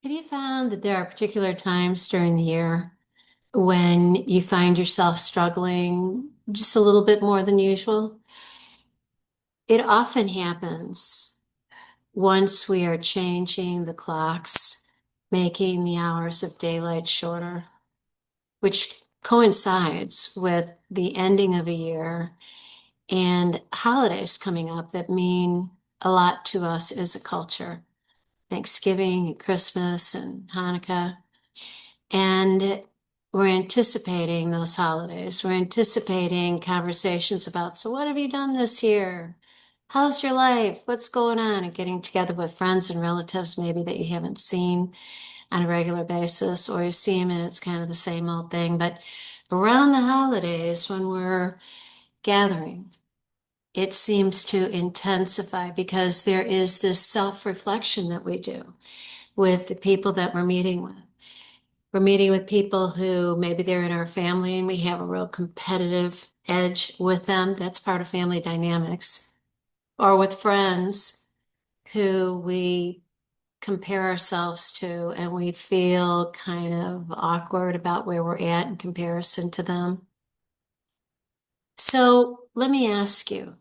Have you found that there are particular times during the year when you find yourself struggling just a little bit more than usual? It often happens once we are changing the clocks, making the hours of daylight shorter, which coincides with the ending of a year and holidays coming up that mean a lot to us as a culture. Thanksgiving and Christmas and Hanukkah. And we're anticipating those holidays. We're anticipating conversations about, so what have you done this year? How's your life? What's going on? And getting together with friends and relatives maybe that you haven't seen on a regular basis, or you see them and it's kind of the same old thing. But around the holidays, when we're gathering, it seems to intensify because there is this self-reflection that we do with the people that we're meeting with. We're meeting with people who maybe they're in our family and we have a real competitive edge with them. That's part of family dynamics. Or with friends who we compare ourselves to and we feel kind of awkward about where we're at in comparison to them. So let me ask you,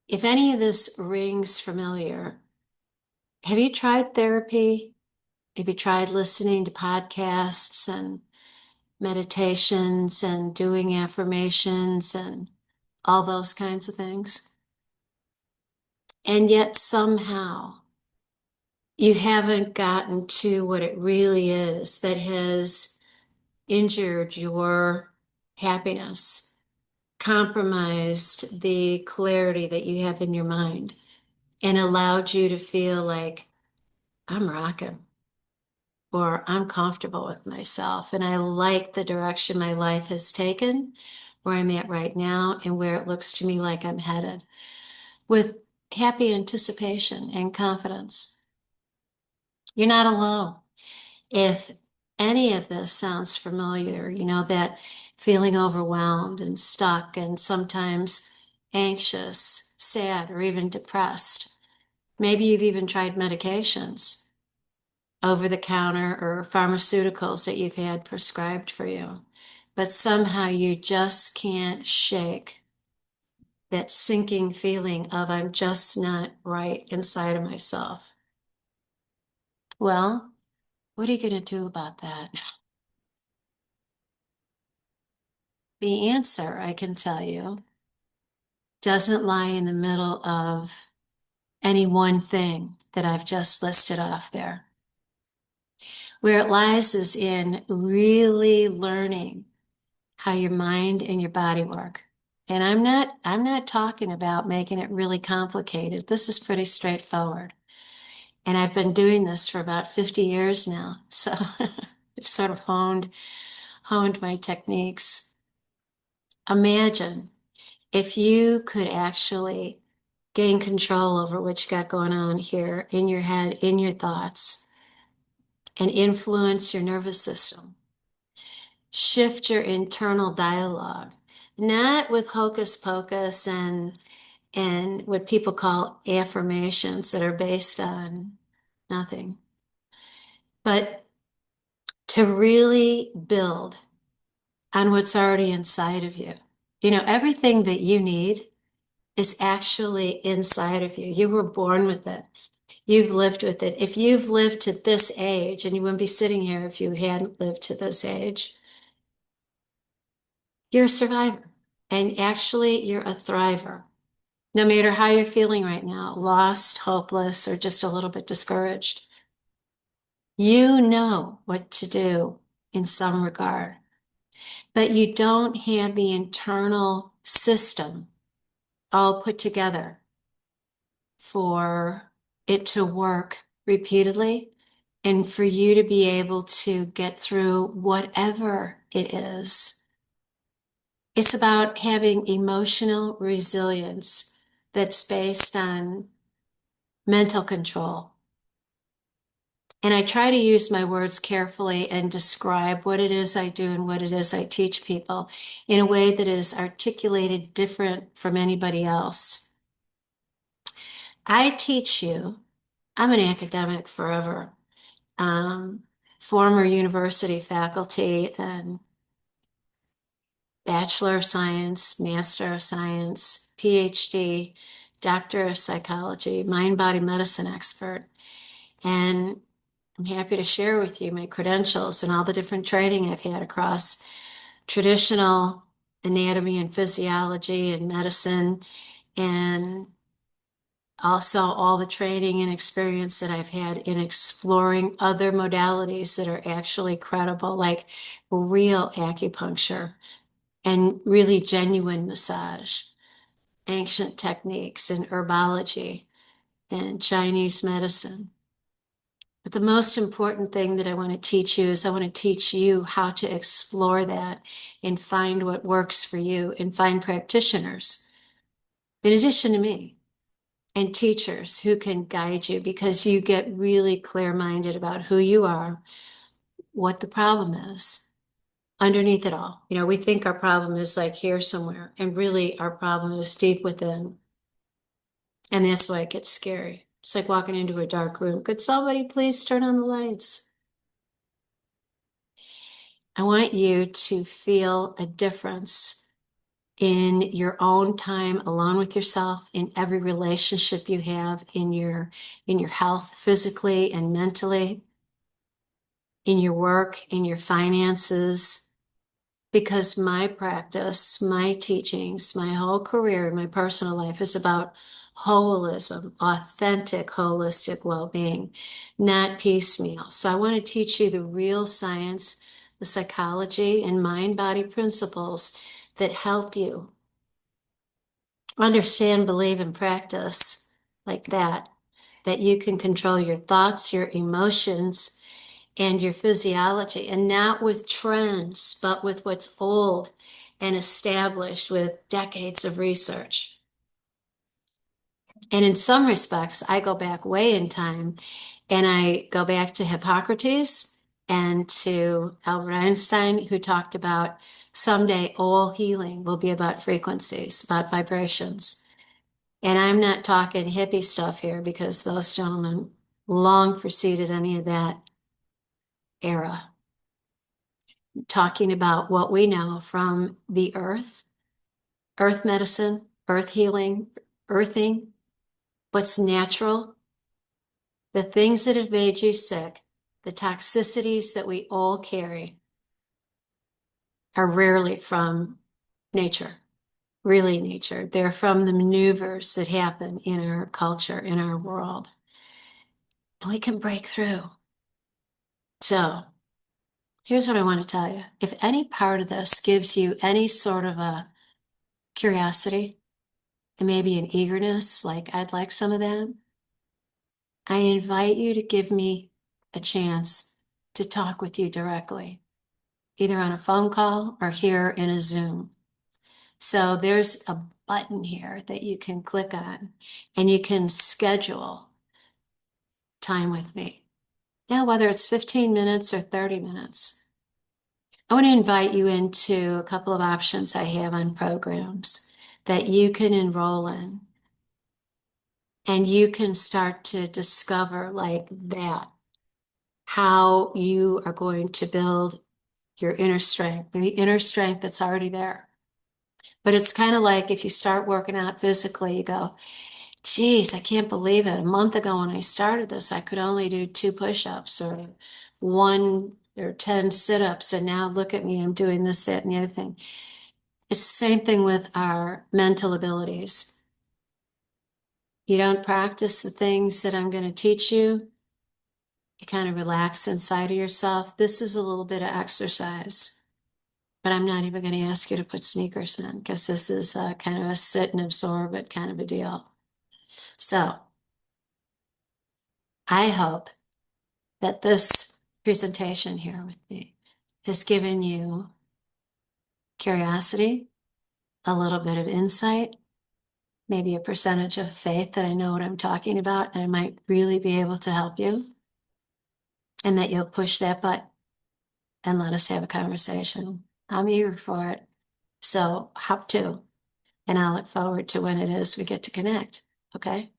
if any of this rings familiar, have you tried therapy? Have you tried listening to podcasts and meditations and doing affirmations and all those kinds of things? And yet somehow you haven't gotten to what it really is that has injured your happiness, compromised the clarity that you have in your mind, and allowed you to feel like I'm rocking or I'm comfortable with myself and I like the direction my life has taken, where I'm at right now, and where it looks to me like I'm headed with happy anticipation and confidence. You're not alone. If any of this sounds familiar, that feeling overwhelmed and stuck and sometimes anxious, sad, or even depressed. Maybe you've even tried medications, over the counter or pharmaceuticals that you've had prescribed for you, but somehow you just can't shake that sinking feeling of I'm just not right inside of myself. Well, what are you going to do about that? The answer, I can tell you, doesn't lie in the middle of any one thing that I've just listed off there. Where it lies is in really learning how your mind and your body work. And I'm not talking about making it really complicated. This is pretty straightforward. And I've been doing this for about 50 years now. So I've sort of honed my techniques. Imagine if you could actually gain control over what you got going on here in your head, in your thoughts, and influence your nervous system. Shift your internal dialogue, not with hocus pocus and what people call affirmations that are based on nothing, but to really build on what's already inside of you. Everything that you need is actually inside of you. You were born with it. You've lived with it. If you've lived to this age, and you wouldn't be sitting here if you hadn't lived to this age, you're a survivor. And actually, you're a thriver. No matter how you're feeling right now, lost, hopeless, or just a little bit discouraged, you know what to do in some regard, but you don't have the internal system all put together for it to work repeatedly and for you to be able to get through whatever it is. It's about having emotional resilience that's based on mental control. And I try to use my words carefully and describe what it is I do and what it is I teach people in a way that is articulated different from anybody else. I teach you, I'm an academic forever. um, former university faculty and Bachelor of Science, Master of Science, PhD, Doctor of Psychology, mind-body medicine expert. And I'm happy to share with you my credentials and all the different training I've had across traditional anatomy and physiology and medicine, and also all the training and experience that I've had in exploring other modalities that are actually credible, like real acupuncture and really genuine massage, ancient techniques and herbology and Chinese medicine. But the most important thing that I want to teach you is I want to teach you how to explore that and find what works for you and find practitioners, in addition to me, and teachers who can guide you, because you get really clear-minded about who you are, what the problem is underneath it all. You know, we think our problem is like here somewhere, and really our problem is deep within. And that's why it gets scary. It's like walking into a dark room. Could somebody please turn on the lights? I want you to feel a difference in your own time alone with yourself, in every relationship you have, in your health, physically and mentally, in your work, in your finances, because my practice, my teachings, my whole career, and my personal life is about wholism, authentic holistic well-being, not piecemeal. So I want to teach you the real science, the psychology, and mind-body principles that help you understand, believe, and practice like that you can control your thoughts, your emotions, and your physiology, and not with trends, but with what's old and established with decades of research. And in some respects, I go back way in time, and I go back to Hippocrates and to Albert Einstein, who talked about someday all healing will be about frequencies, about vibrations. And I'm not talking hippie stuff here, because those gentlemen long preceded any of that era. Talking about what we know from the earth medicine, earth healing, earthing, what's natural, the things that have made you sick, the toxicities that we all carry are rarely from nature, really nature. They're from the maneuvers that happen in our culture, in our world. And we can break through. So here's what I want to tell you. If any part of this gives you any sort of a curiosity and maybe an eagerness, like I'd like some of that, I invite you to give me a chance to talk with you directly, either on a phone call or here in a Zoom. So there's a button here that you can click on, and you can schedule time with me. Now, whether it's 15 minutes or 30 minutes, I want to invite you into a couple of options I have on programs that you can enroll in. And you can start to discover like that, how you are going to build your inner strength, the inner strength that's already there. But it's kind of like if you start working out physically, you go, geez, I can't believe it. A month ago when I started this, I could only do 2 push-ups or 1 or 10 sit-ups. And now look at me, I'm doing this, that, and the other thing. It's the same thing with our mental abilities. You don't practice the things that I'm going to teach you. You kind of relax inside of yourself. This is a little bit of exercise, but I'm not even going to ask you to put sneakers in, because this is kind of a sit and absorb it kind of a deal. So I hope that this presentation here with me has given you curiosity, a little bit of insight, maybe a percentage of faith that I know what I'm talking about and I might really be able to help you, and that you'll push that button and let us have a conversation. I'm eager for it. So hop to, and I'll look forward to when it is we get to connect. Okay?